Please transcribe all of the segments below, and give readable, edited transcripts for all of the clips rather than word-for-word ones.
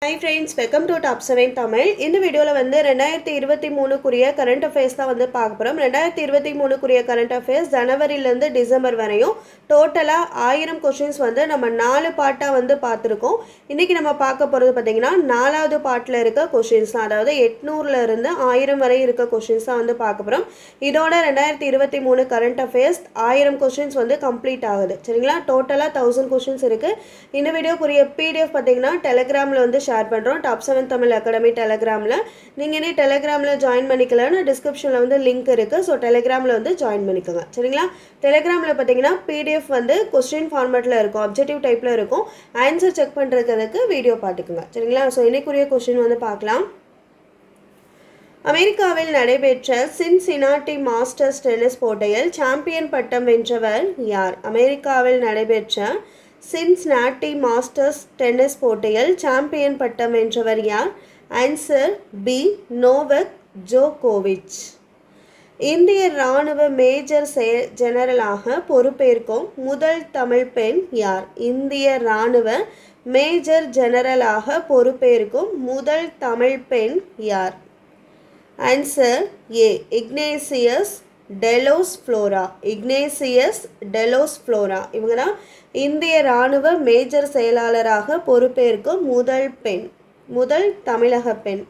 Hi friends, welcome to Top 7 Tamil. இந்த வீடியோல வந்து 2023 குரிய கரண்ட் அஃபேர்ஸ் தான் வந்து பார்க்க போறோம். 2023 குரிய கரண்ட் அஃபேர்ஸ் ஜனவரில இருந்து டிசம்பர் வரையும் டோட்டலா 1000 क्वेश्चंस வந்து நம்ம 4 பார்ட்டா வந்து பார்த்திருக்கோம். இன்னைக்கு நம்ம பார்க்க போறது பாத்தீங்கன்னா 4வது பார்ட்ல இருக்க क्वेश्चंस தான். அதாவது 800 ல இருந்து 1000 வரை இருக்க क्वेश्चंस தான் வந்து பார்க்க போறோம். இதோட 2023 கரண்ட் அஃபேர்ஸ் 1000 क्वेश्चंस வந்து கம்ப்ளீட் ஆகுது. சரிங்களா? டோட்டலா 1000 क्वेश्चंस இருக்கு. இந்த வீடியோக்குரிய PDF பாத்தீங்கன்னா Telegramல வந்து ஷேர் பண்றோம். Top 7 Tamil Academy Telegramல நீங்க இனி Telegramல ஜாயின் பண்ணிக்கலாம்னு டிஸ்கிரிப்ஷன்ல வந்து லிங்க் இருக்கு. சோ Telegramல வந்து ஜாயின் பண்ணிக்கோங்க. சரிங்களா? Telegramல பாத்தீங்கன்னா PDF வந்து क्वेश्चन ஃபார்மட்ல இருக்கும். ஆப்ஜெக்டிவ் டைப்ல இருக்கும். ஆன்சர் செக் பண்றதுக்கு வீடியோ பாத்துக்கோங்க. சரிங்களா? சோ இன்னைக்குரிய क्वेश्चन வந்து பார்க்கலாம். அமெரிக்காவில் நடைபெற்ற சின்சினாட்டி மாஸ்டர்ஸ் டென்னிஸ் போட்டியில் சாம்பியன் பட்டம் வென்றவர் யார்? அமெரிக்காவில் நடைபெற்ற சின்சினாட்டி மாஸ்டர்ஸ் டென்னிஸ் போட்டியில் சாம்பியன் பட்டம் வென்றவர் யார்? Answer B. நோவக் ஜோகோவிச். இந்திய ராணுவ மேஜர் ஜெனரலாக பொறுப்பேற்கும் முதல் தமிழ் பெண் யார்? இந்திய ராணுவ மேஜர் ஜெனரலாக பொறுப்பேற்கும் முதல் தமிழ் பெண் யார்? Answer A. Ignatius Delos Flora. Ignatius Delos Flora இவங்க தான் இந்திய ராணுவ மேஜர் செயலாளராக பொறுப்பேற்கும் முதல் தமிழக பெண்.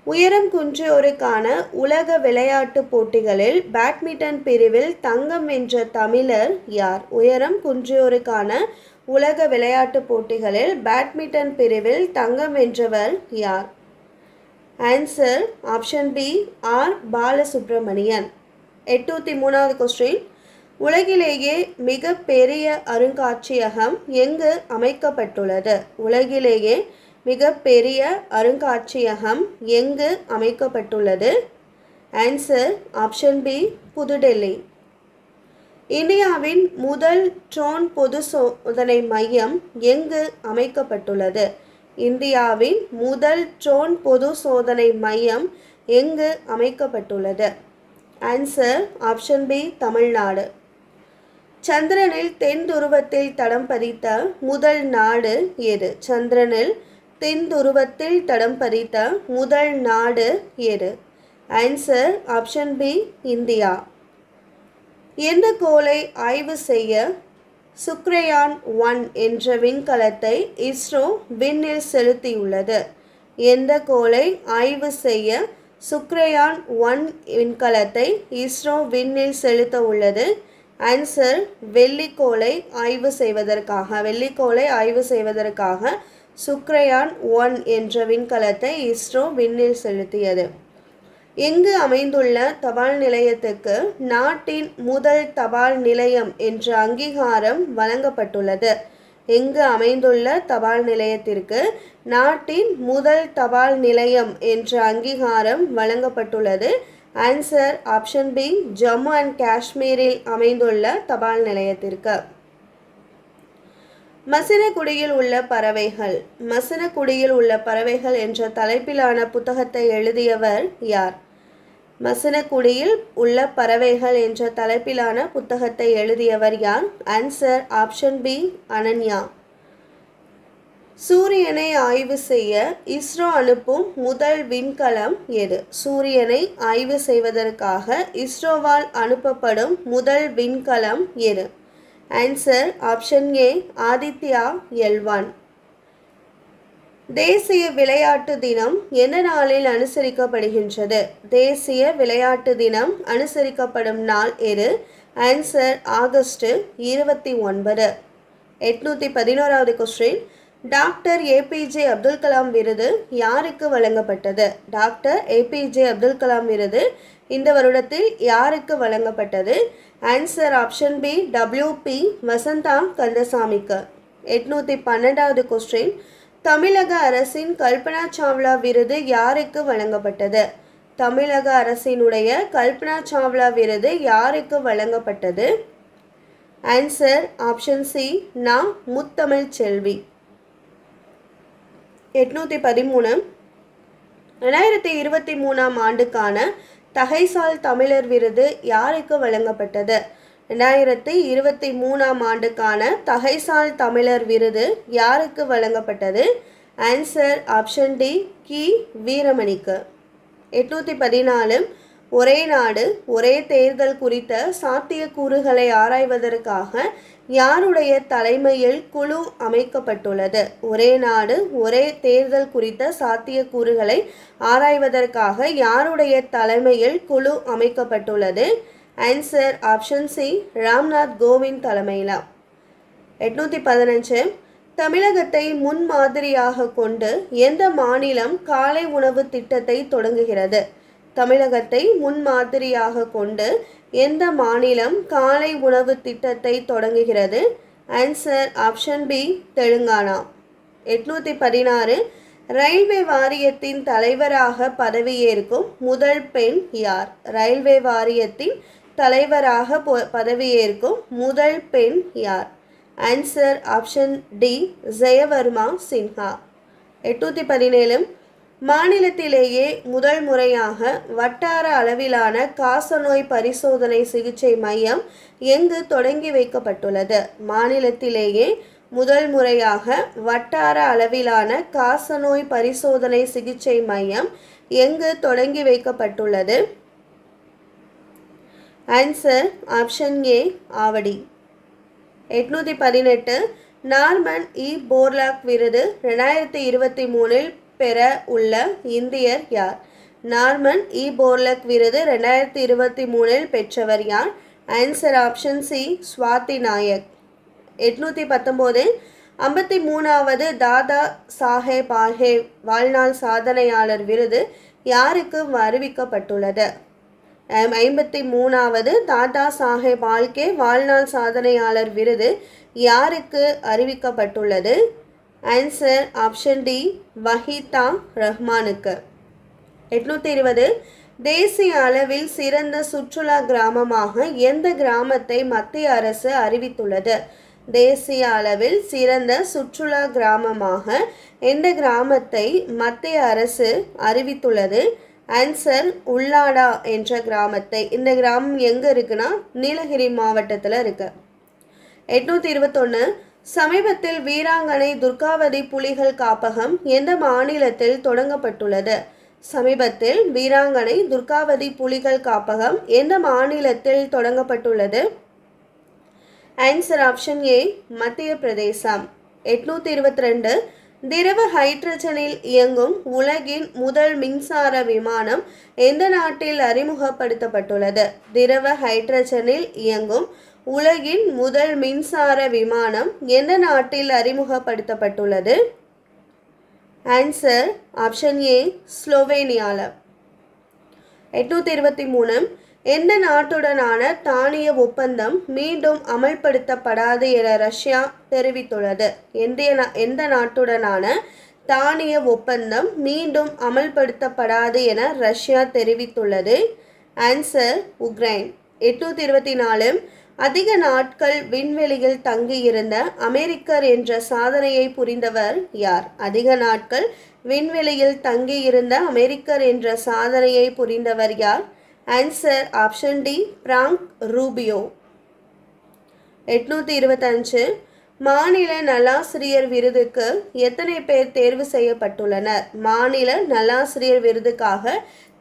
உயரம் குன்றியோருக்கான உலக விளையாட்டுப் போட்டிகளில் பேட்மிண்டன் பிரிவில் தங்கம் வென்ற தமிழர் யார்? உயரம் குன்றியோருக்கான உலக விளையாட்டுப் போட்டிகளில் பேட்மிண்டன் பிரிவில் தங்கம் வென்றவர் யார்? Answer option B. R. Balasubramanian. 803வது கொஸ்டின். உலகிலேயே மிக பெரிய அருங்காட்சியகம் எங்கு அமைக்கப்பட்டுள்ளது? உலகிலேயே மிக பெரிய அருங்காட்சியகம் எங்கு அமைக்கப்பட்டுள்ளது? Answer option B. புதுடெல்லி. இந்தியாவின் முதல் ட்ரோன் பொது சோதனை மையம் எங்கு அமைக்கப்பட்டுள்ளது? இந்தியாவின் முதல் ட்ரோன் பொது சோதனை மையம் எங்கு அமைக்கப்பட்டுள்ளது? Answer option B. தமிழ்நாடு. சந்திரனில் தென் துருவத்தில் தடம் பதித்த முதல் நாடு எது? சந்திரனில் தென் துருவத்தில் தடம் பதித்த முதல் நாடு எது? Answer option B. இந்தியா. எந்த கோளை ஆய்வு செய்ய சுக்ரயான் 1 என்ற விண்கலத்தை இஸ்ரோ விண்ணில் செலுத்தியுள்ளது? எந்த கோளை ஆய்வு செய்ய சுக்ரயான் 1 விண்கலத்தை இஸ்ரோ விண்ணில் செலுத்த உள்ளது? ஆன்சர் வெள்ளிக்கோளை ஆய்வு செய்வதற்காக சுக்ரயான் 1 என்ற விண்கலத்தை இஸ்ரோ விண்ணில் செலுத்தியது. எங்கு அமைந்துள்ள தபால் நிலையத்துக்கு நாட்டின் முதல் தபால் நிலையம் என்ற அங்கீகாரம் வழங்கப்பட்டுள்ளது? எங்கு அமைந்துள்ள தபால் நிலையத்திற்கு நாட்டின் முதல் தபால் நிலையம் என்ற அங்கீகாரம் வழங்கப்பட்டுள்ளது? Answer option B. Jammu and காஷ்மீரில் அமைந்துள்ள தபால் நிலையத்திற்கு. மசினகுடியில் உள்ள பறவைகள் என்ற தலைப்பிலான புத்தகத்தை எழுதியவர் யார்? மசினகுடியில் உள்ள பறவைகள் என்ற தலைப்பிலான புத்தகத்தை எழுதியவர் யார்? Answer option B. அனன்யா. சூரியனை ஆய்வு செய்ய இஸ்ரோ அனுப்பும் முதல் விண்கலம் எது? சூரியனை ஆய்வு செய்வதற்காக இஸ்ரோவால் அனுப்பப்படும் முதல் விண்கலம் எது? Answer option A. Aditya L1. தேசிய விளையாட்டு தினம் எந்த நாளில் அனுசரிக்கப்படுகின்றது? தேசிய விளையாட்டு தினம் அனுசரிக்கப்படும் நாள் எது? Answer August 29. 811வது question. Doctor APJ Abdul Kalam விருது யாருக்கு வழங்கப்பட்டது? டாக்டர் ஏபிஜே அப்துல் கலாம் விருது இந்த வருடத்தில் யாருக்கு வழங்கப்பட்டது? Answer option B. WP Vasantha கந்தசாமிக்கு. 812வது கொஸ்டின். தமிழக அரசின் கல்பனா சாவ்லா விருது யாருக்கு வழங்கப்பட்டது? தமிழக அரசினுடைய கல்பனா சாவ்லா விருது யாருக்கு வழங்கப்பட்டது? Answer option C. நா. முத்தமிழ் செல்வி. 813. 2023ஆம் ஆண்டுக்கான தகைசால் தமிழர் விருது யாருக்கு வழங்கப்பட்டது? 2023ஆம் ஆண்டுக்கான தகைசால் தமிழர் விருது யாருக்கு வழங்கப்பட்டது? ஆன்சர் ஆப்ஷன் டி கி வீரமணிக்கு. 814 ஒரே நாடு ஒரே தேர்தல் குறித்த சாத்தியக்கூறுகளை ஆராய்வதற்காக யாருடைய தலைமையில் குழு அமைக்கப்பட்டுள்ளது? ஒரே நாடு ஒரே தேர்தல் குறித்த சாத்தியக்கூறுகளை ஆராய்வதற்காக யாருடைய தலைமையில் குழு அமைக்கப்பட்டுள்ளது? Answer option C Ramnath Kovind தலைமையில். 815 தமிழகத்தை முன்மாதிரியாக கொண்டு எந்த மாநிலம் காலை உணவு திட்டத்தை தொடங்குகிறது? தமிழகத்தை முன்மாதிரியாக கொண்டு எந்த மாநிலம் காலை உணவு திட்டத்தை தொடங்குகிறது? Answer option B Telangana. 816 railway வாரியத்தின் தலைவராக பதவியேற்கும் முதல் பெண் யார்? ரயில்வே வாரியத்தின் தலைவராக பதவியேற்கும் முதல் பெண் யார்? Answer option D Jayavarma Sinha. 817 மாநிலத்திலேயே முதல் முறையாக வட்டார அளவிலான காசநோய் பரிசோதனை சிகிச்சை மையம் எங்கு தொடங்கி வைக்கப்பட்டுள்ளது? மாநிலத்திலேயே முதல் முறையாக வட்டார அளவிலான காசநோய் பரிசோதனை சிகிச்சை மையம் எங்கு தொடங்கி வைக்கப்பட்டுள்ளது? Answer option A Avadi. 818 Norman E Borlaug விருது 2023 பெற உள்ள இந்தியர் யார்? நார்மன் இ போர்லாக் விருது 2023 பெற்றவர் யார்? Answer option C Swati Nayak. 819 53வது தாதா சாஹேப் பால்கே வாழ்நாள் சாதனையாளர் விருது யாருக்கு அறிவிக்கப்பட்டுள்ளது? 53வது தாதா சாஹேப் பால்கே வாழ்நாள் சாதனையாளர் விருது யாருக்கு அறிவிக்கப்பட்டுள்ளது? ஆன்சர் ஆப்ஷன் டி வஹீதா ரஹ்மானுக்கு. 820 தேசிய அளவில் சிறந்த சுற்றுலா கிராமமாக எந்த கிராமத்தை மத்திய அரசு அறிவித்துள்ளது? தேசிய அளவில் சிறந்த சுற்றுலா கிராமமாக எந்த கிராமத்தை மத்திய அரசு அறிவித்துள்ளது? ஆன்சர் உள்ளாடா என்ற கிராமத்தை. இந்த கிராமம் எங்கே இருக்குன்னா நீலகிரி மாவட்டத்தில் இருக்கு. 821 சமீபத்தில் வீராங்கனை துர்காவதி புலிகள் காப்பகம் எந்த மாநிலத்தில் தொடங்கப்பட்டுள்ளது? சமீபத்தில் வீராங்கனை துர்காவதி புலிகள் காப்பகம் எந்த மாநிலத்தில் தொடங்கப்பட்டுள்ளது? ஆன்சர் ஆப்ஷன் ஏ மத்திய பிரதேசம். 822 திரவ ஹைட்ரஜனில் இயங்கும் உலகின் முதல் மின்சார விமானம் எந்த நாட்டில் அறிமுகப்படுத்தப்பட்டுள்ளது? திரவ ஹைட்ரஜனில் இயங்கும் உலகின் முதல் மின்சார விமானம் எந்த நாட்டில் அறிமுகப்படுத்தப்பட்டுள்ளது? Answer option A ஸ்லோவேனியாவில். 823 எந்த நாட்டுடனான தானிய ஒப்பந்தம் மீண்டும் அமல்படுத்தப்படாது என ரஷ்யா தெரிவித்துள்ளது? எந்த நாட்டுடனான தானிய ஒப்பந்தம் மீண்டும் அமல்படுத்தப்படாது என ரஷ்யா தெரிவித்துள்ளது? Answer Ukraine. 824 அதிக நாட்கள் விண்வெளியில் தங்கியிருந்த அமெரிக்கர் என்ற சாதனையை புரிந்தவர் யார்? அதிக நாட்கள் விண்வெளியில் தங்கியிருந்த அமெரிக்கர் என்ற சாதனையை புரிந்தவர் யார்? Answer option D Frank Rubio. 825 மாநில நல்லாசிரியர் விருதுக்கு எத்தனை பேர் தேர்வு செய்யப்பட்டுள்ளனர்? மாநில நல்லாசிரியர் விருதுக்காக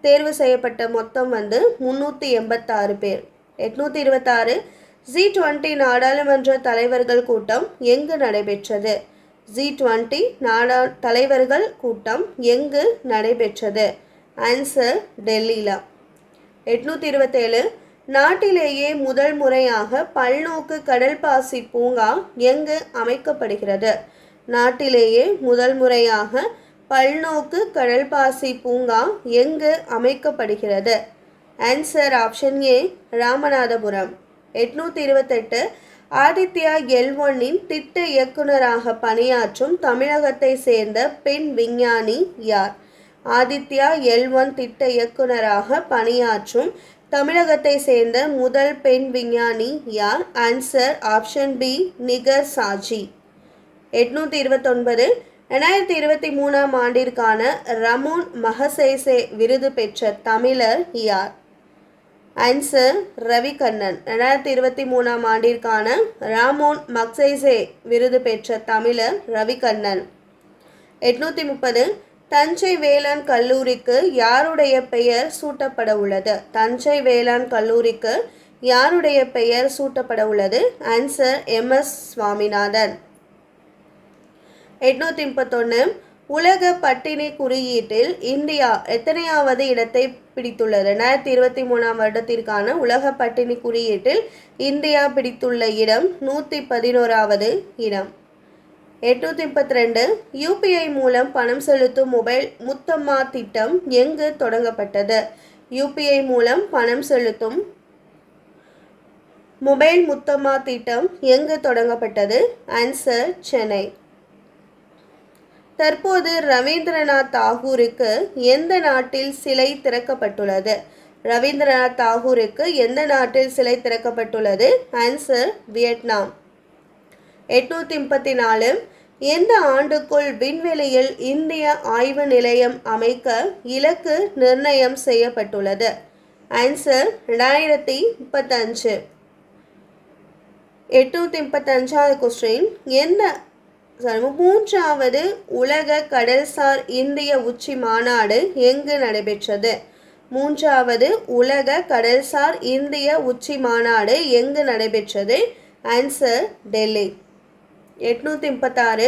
தேர்வு செய்யப்பட்ட மொத்தம் 386 பேர். 826 G20 நாடாளுமன்ற தலைவர்கள் கூட்டம் எங்கு நடைபெற்றது? G20 தலைவர்கள் கூட்டம் எங்கு நடைபெற்றது? ஆன்சர் டெல்லியில். 827 நாட்டிலேயே முதல் முறையாக பல்நோக்கு கடல்பாசி பூங்கா எங்கு அமைக்கப்படுகிறது? நாட்டிலேயே முதல் முறையாக பல்நோக்கு கடல்பாசி பூங்கா எங்கு அமைக்கப்படுகிறது? Answer option A Ramanathapuram. 828 Aditya L1 திட்ட இயக்குநராக பணியாற்றும் தமிழகத்தை சேர்ந்த பெண் விஞ்ஞானி யார்? ஆதித்யா L1 திட்ட இயக்குநராக பணியாற்றும் தமிழகத்தை சேர்ந்த முதல் பெண் விஞ்ஞானி யார்? ஆன்சர் ஆப்ஷன் பி நிகர் சாஜி. 829 2023 ஆண்டிற்கான ரமோன் மகசேசே விருது பெற்ற தமிழர் யார்? ஆன்சர் ரவிகண்ணன். 2023 ஆண்டிற்கான ராமோன் மக்சேசே விருது பெற்ற தமிழர் ரவிகண்ணன். 830 தஞ்சை வேளாண் கல்லூரிக்கு யாருடைய பெயர் சூட்டப்பட உள்ளது? தஞ்சை வேளாண் கல்லூரிக்கு யாருடைய பெயர் சூட்டப்பட உள்ளது? Answer MS Swaminathan. 831 உலக பட்டினி குறியீட்டில் இந்தியா எத்தனையாவது இடத்தை பிடித்துள்ளது? 2023 வருடத்திற்கான உலக பட்டினி குறியீட்டில் இந்தியா பிடித்துள்ள இடம் 111வது இடம். 832 UPI மூலம் பணம் செலுத்தும் மொபைல் முத்தம்மா திட்டம் எங்கு தொடங்கப்பட்டது? UPI மூலம் பணம் செலுத்தும் மொபைல் முத்தம்மா திட்டம் எங்கு தொடங்கப்பட்டது? ஆன்சர் சென்னை. தற்போது ரவீந்திரநாத் தாகூருக்கு எந்த நாட்டில் சிலை திறக்கப்பட்டுள்ளது? ரவீந்திரநாத் தாகூருக்கு எந்த நாட்டில் சிலை திறக்கப்பட்டுள்ளது? Answer Vietnam. 834 எந்த ஆண்டுக்குள் விண்வெளியில் இந்திய ஆய்வு நிலையம் அமைக்க இலக்கு நிர்ணயம் செய்யப்பட்டுள்ளது? ஆன்சர் 2035. 835வது கொஸ்டின் மூன்றாவது உலக கடல்சார் இந்திய உச்சி மாநாடு எங்கு நடைபெற்றது? மூன்றாவது உலக கடல்சார் இந்திய உச்சி மாநாடு எங்கு நடைபெற்றது? ஆன்சர் டெல்லி. 836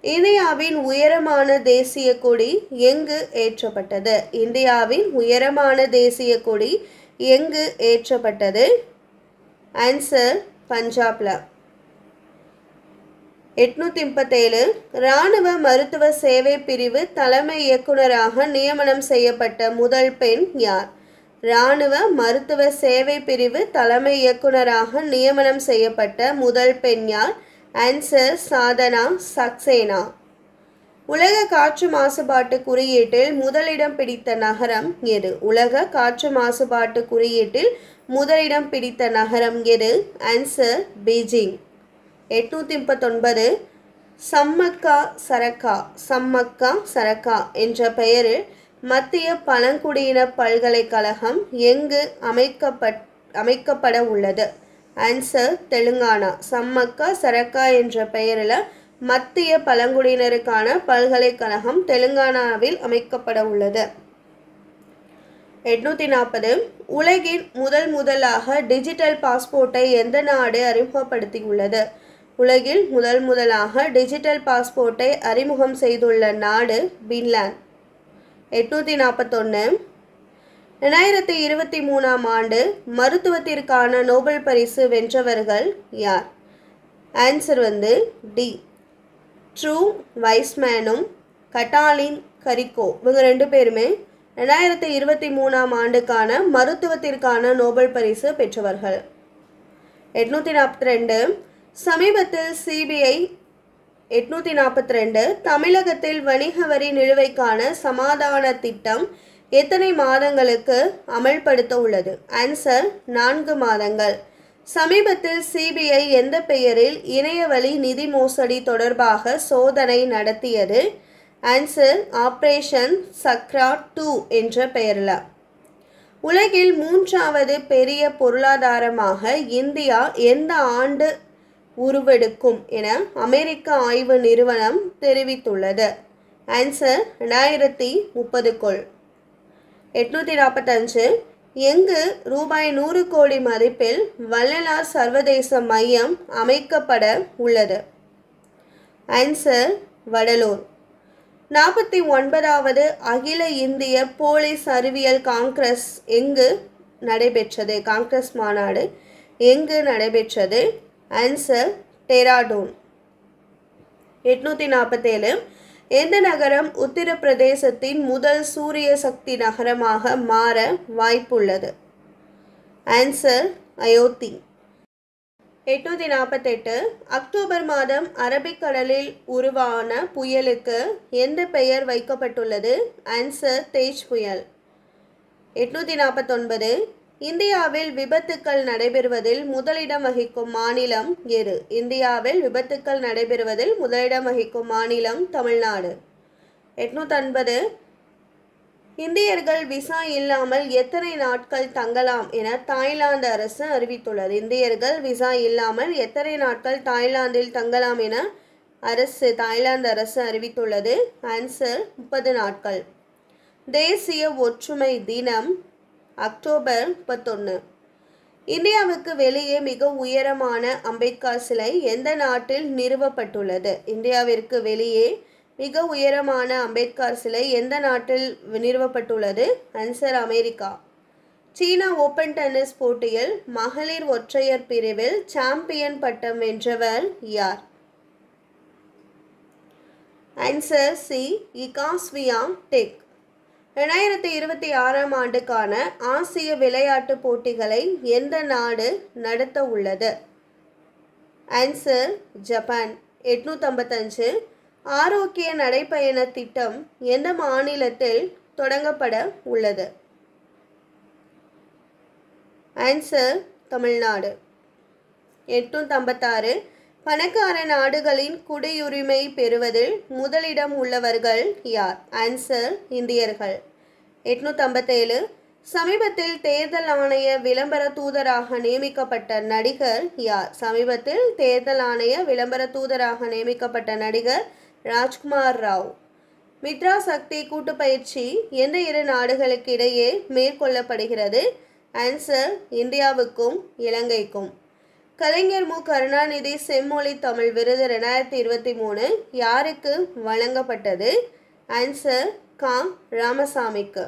இந்தியாவின் உயரமான தேசிய கொடி எங்கு ஏற்றப்பட்டது? இந்தியாவின் உயரமான தேசிய கொடி எங்கு ஏற்றப்பட்டது? ஆன்சர் பஞ்சாப்ல. 837 இராணுவ மருத்துவ சேவை பிரிவு தலைமை இயக்குநராக நியமனம் செய்யப்பட்ட முதல் பெண் யார்? இராணுவ மருத்துவ சேவை பிரிவு தலைமை இயக்குநராக நியமனம் செய்யப்பட்ட முதல் பெண் யார்? ஆன்சர் சாதனா சக்சேனா. உலக காற்று மாசுபாட்டு குறியீட்டில் முதலிடம் பிடித்த நகரம் எது? உலக காற்று மாசுபாட்டு குறியீட்டில் முதலிடம் பிடித்த நகரம் எது? Answer Beijing. 839 சம்மக்கா சரக்கா என்ற பெயரில் மத்திய பழங்குடியின பல்கலைக்கழகம் எங்கு அமைக்கப்பட உள்ளது? ஆன்சர் தெலுங்கானா. சம்மக்கா சரக்கா என்ற பெயரில் மத்திய பழங்குடியினருக்கான பல்கலைக்கழகம் தெலுங்கானாவில் அமைக்கப்பட உள்ளது. 840 உலகின் முதலாக டிஜிட்டல் பாஸ்போர்ட்டை எந்த நாடு அறிமுகப்படுத்தியுள்ளது? உலகில் முதலாக டிஜிட்டல் பாஸ்போர்ட்டை அறிமுகம் செய்துள்ள நாடு பின்லாந்து. 841 2023 ஆண்டு மருத்துவத்திற்கான நோபல் பரிசு வென்றவர்கள் யார்? Answer D. ட்ரூ வைஸ்மேனும் கட்டாலின் கரிக்கோ இவங்க 2 பேருமே 2023 ஆண்டுக்கான மருத்துவத்திற்கான நோபல் பரிசு பெற்றவர்கள். 842 சமீபத்தில் CBI 842 தமிழகத்தில் வணிக வரி நிலுவைக்கான சமாதான திட்டம் எத்தனை மாதங்களுக்கு அமல்படுத்த உள்ளது? ஆன்சர் 4 மாதங்கள். சமீபத்தில் CBI எந்த பெயரில் இணையவழி நிதி மோசடி தொடர்பாக சோதனை நடத்தியது? ஆன்சர் ஆப்ரேஷன் சக்ரா 2 என்ற பெயரில். உலகில் 3வது பெரிய பொருளாதாரமாக இந்தியா எந்த ஆண்டு உருவெடுக்கும் என அமெரிக்க ஆய்வு நிறுவனம் தெரிவித்துள்ளது? ஆன்சர் 2030க்குள். 845 எங்கு ரூபாய் 100 கோடி மதிப்பில் வள்ளலார் சர்வதேச மையம் அமைக்கப்பட உள்ளது? ஆன்சர் வடலூர். 49வது அகில இந்திய போலீஸ் அறிவியல் காங்கிரஸ் எங்கு நடைபெற்றது? காங்கிரஸ் மாநாடு எங்கு நடைபெற்றது? ஆன்சர் டெராடூன். 847 எந்த நகரம் உத்தரப்பிரதேசத்தின் முதல் சூரிய சக்தி நகரமாக மாற வாய்ப்புள்ளது? ஆன்சர் அயோத்தி. 848 அக்டோபர் மாதம் அரபிக்கடலில் உருவான புயலுக்கு எந்த பெயர் வைக்கப்பட்டுள்ளது? ஆன்சர் தேஜ் புயல். 849 இந்தியாவில் விபத்துக்கள் நடைபெறுவதில் முதலிடம் வகிக்கும் மாநிலம் எது? இந்தியாவில் விபத்துக்கள் நடைபெறுவதில் முதலிடம் வகிக்கும் மாநிலம் தமிழ்நாடு. 850 இந்தியர்கள் விசா இல்லாமல் எத்தனை நாட்கள் தங்கலாம் என தாய்லாந்து அரசு அறிவித்துள்ளது? இந்தியர்கள் விசா இல்லாமல் எத்தனை நாட்கள் தாய்லாந்தில் தங்கலாம் என அரசு தாய்லாந்து அரசு அறிவித்துள்ளது? ஆன்சர் 30 நாட்கள். தேசிய ஒற்றுமை தினம் அக்டோபர் 31. இந்தியாவுக்கு வெளியே மிக உயரமான அம்பேத்கர் சிலை எந்த நாட்டில் நிறுவப்பட்டுள்ளது? இந்தியாவிற்கு வெளியே மிக உயரமான அம்பேத்கர் சிலை எந்த நாட்டில் நிறுவப்பட்டுள்ளது? Answer America. China open tennis போட்டியில் மகளிர் ஒற்றையர் பிரிவில் சாம்பியன் பட்டம் வென்றவர் யார்? Answer C. இகா ஸ்வியாடெக். 2026 ஆண்டுக்கான ஆசிய விளையாட்டுப் போட்டிகளை எந்த நாடு நடத்த உள்ளது? Answer Japan. 855 ஆரோக்கிய நடைப்பயண திட்டம் எந்த மாநிலத்தில் தொடங்கப்பட உள்ளது? ஆன்சர் தமிழ்நாடு. 856 பணக்கார நாடுகளின் குடியுரிமை பெறுவதில் முதலிடம் உள்ளவர்கள் யார்? ஆன்சர் இந்தியர்கள். 857 சமீபத்தில் தேர்தல் ஆணைய விளம்பர தூதராக நியமிக்கப்பட்ட நடிகர் யார்? சமீபத்தில் தேர்தல் ஆணைய விளம்பர தூதராக நியமிக்கப்பட்ட நடிகர் ராஜ்குமார் ராவ். மித்ரா சக்தி கூட்டுப்பயிற்சி எந்த இரு நாடுகளுக்கு இடையே மேற்கொள்ளப்படுகிறது? ஆன்சர் இந்தியாவுக்கும் இலங்கைக்கும். கலைஞர் மு. கருணாநிதி செம்மொழி தமிழ் விருது 2023 யாருக்கு வழங்கப்பட்டது? ஆன்சர் கா. ராமசாமிக்கு.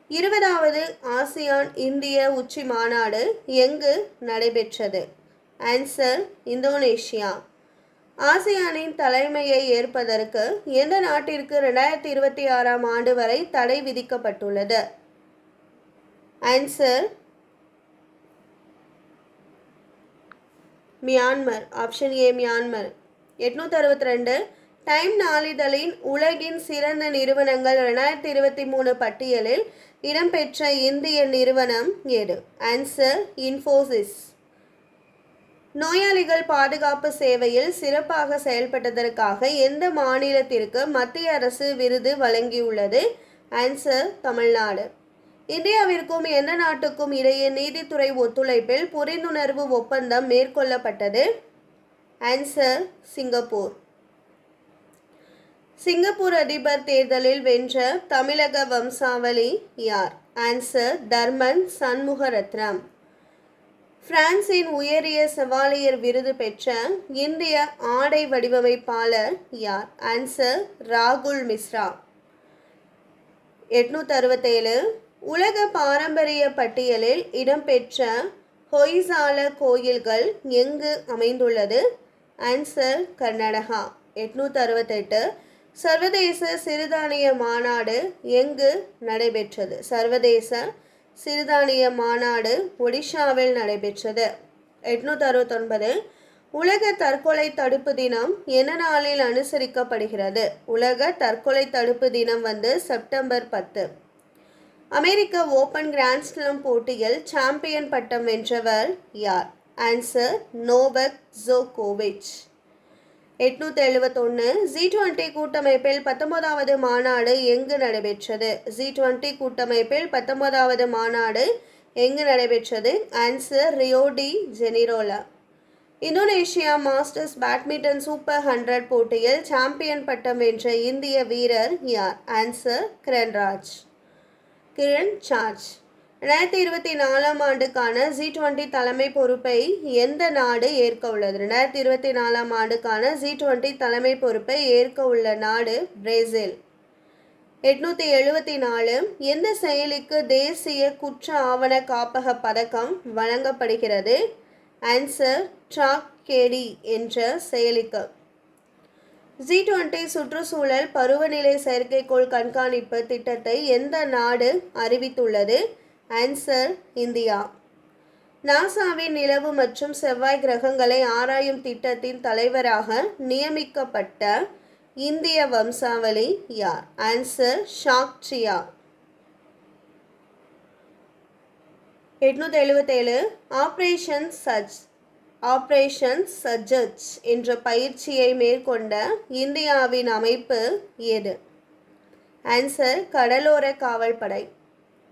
20வது ஆசியான் இந்திய உச்சி மாநாடு எங்கு நடைபெற்றது? Answer Indonesia. ஆசியானின் தலைமையை ஏற்பதற்கு எந்த நாட்டிற்கு 2026 ஆண்டு வரை தடை விதிக்கப்பட்டுள்ளது? Answer Myanmar. Option A Myanmar. 862 Time நாளிதழின் உலகின் சிறந்த நிறுவனங்கள் 2023 பட்டியலில் இடம்பெற்ற இந்திய நிறுவனம் எது? ஆன்சர் இன்ஃபோசிஸ். நோயாளிகள் பாதுகாப்பு சேவையில் சிறப்பாக செயல்பட்டதற்காக எந்த மாநிலத்திற்கு மத்திய அரசு விருது வழங்கியுள்ளது? ஆன்சர் தமிழ்நாடு. இந்தியாவிற்கும் எந்த நாட்டுக்கும் இடையே நீதித்துறை ஒத்துழைப்பில் புரிந்துணர்வு ஒப்பந்தம் மேற்கொள்ளப்பட்டது? Answer Singapore. சிங்கப்பூர் அதிபர் தேர்தலில் வென்ற தமிழக வம்சாவளி யார்? ஆன்சர் தர்மன் சண்முகரத்னம். பிரான்சின் உயரிய செவாலியர் விருது பெற்ற இந்திய ஆடை வடிவமைப்பாளர் யார்? ஆன்சர் ராகுல் மிஸ்ரா. 867 உலக பாரம்பரிய பட்டியலில் இடம்பெற்ற ஹொய்சால கோயில்கள் எங்கு அமைந்துள்ளது? ஆன்சர் கர்நாடகா. 868 சர்வதேச சிறுதானிய மாநாடு எங்கு நடைபெற்றது? சர்வதேச சிறுதானிய மாநாடு ஒடிஷாவில் நடைபெற்றது. 869 உலக தற்கொலை தடுப்பு தினம் என்ன நாளில் அனுசரிக்கப்படுகிறது? உலக தற்கொலை தடுப்பு தினம் செப்டம்பர் 10. அமெரிக்க ஓபன் கிராண்ட்ஸ்லாம் போட்டியில் சாம்பியன் பட்டம் வென்றவர் யார்? ஆன்சர் நோவக் ஜோகோவிச். 871 G20 கூட்டமைப்பில் 19வது மாநாடு எங்கு நடைபெற்றது? G20 கூட்டமைப்பில் 19வது மாநாடு எங்கு நடைபெற்றது? ஆன்சர் ரியோ டி ஜெனிரோல. இந்தோனேஷியா மாஸ்டர்ஸ் பேட்மிண்டன் சூப்பர் 100 போட்டியில் சாம்பியன் பட்டம் வென்ற இந்திய வீரர் யார்? ஆன்சர் கிரண்ராஜ். கிரண் சார்ஜ். 2024 ஆண்டுக்கான G20 தலைமை பொறுப்பை எந்த நாடு ஏற்க உள்ளது? 2024 ஆண்டுக்கான G20 தலைமை பொறுப்பை ஏற்க உள்ள நாடு பிரேசில். 874 எந்த செயலிக்கு தேசிய குற்ற ஆவண காப்பக பதக்கம் வழங்கப்படுகிறது? ஆன்சர் ட்ராக் கேடி என்ற செயலிக்கு. G20 சுற்றுச்சூழல் பருவநிலை செயற்கைக்கோள் கண்காணிப்பு திட்டத்தை எந்த நாடு அறிவித்துள்ளது? Answer India. நாசாவின் நிலவு மற்றும் செவ்வாய் கிரகங்களை ஆராயும் திட்டத்தின் தலைவராக நியமிக்கப்பட்ட இந்திய வம்சாவளி யார்? ஆன்சர் ஷாக்ட்ரியா. 877 ஆப்ரேஷன் சஜ்ஜத் என்ற பயிற்சியை மேற்கொண்ட இந்தியாவின் அமைப்பு எது? ஆன்சர் கடலோர காவல்படை.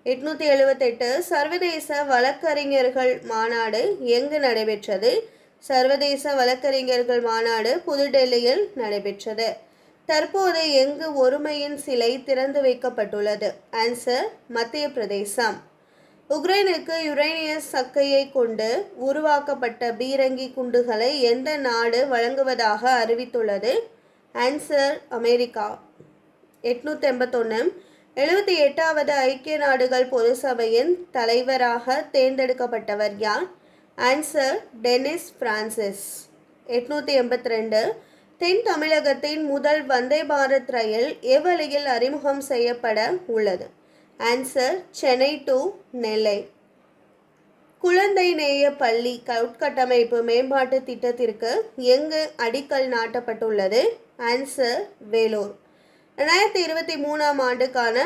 878 சர்வதேச வழக்கறிஞர்கள் மாநாடு எங்கு நடைபெற்றது? சர்வதேச வழக்கறிஞர்கள் மாநாடு புதுடெல்லியில் நடைபெற்றது. தற்போது எங்கு ஒருமையின் சிலை திறந்து வைக்கப்பட்டுள்ளது? ஆன்சர் மத்திய பிரதேசம். உக்ரைனுக்கு யுரேனியஸ் சக்கையை கொண்டு உருவாக்கப்பட்ட பீரங்கி குண்டுகளை எந்த நாடு வழங்குவதாக அறிவித்துள்ளது? Answer America. 881 78வது ஐக்கிய நாடுகள் பொது சபையின் தலைவராக தேர்ந்தெடுக்கப்பட்டவர் யார்? Answer Denis Francis. 882 தென் தமிழகத்தின் முதல் வந்தே பாரத் ரயில் எவ்வழியில் அறிமுகம் செய்யப்பட உள்ளது? ஆன்சர் சென்னை டு நெல்லை. குழந்தை நேய பள்ளி உட்கட்டமைப்பு மேம்பாட்டு திட்டத்திற்கு எங்கு அடிக்கல் நாட்டப்பட்டுள்ளது? ஆன்சர் வேலூர். 2023ஆம் ஆண்டுக்கான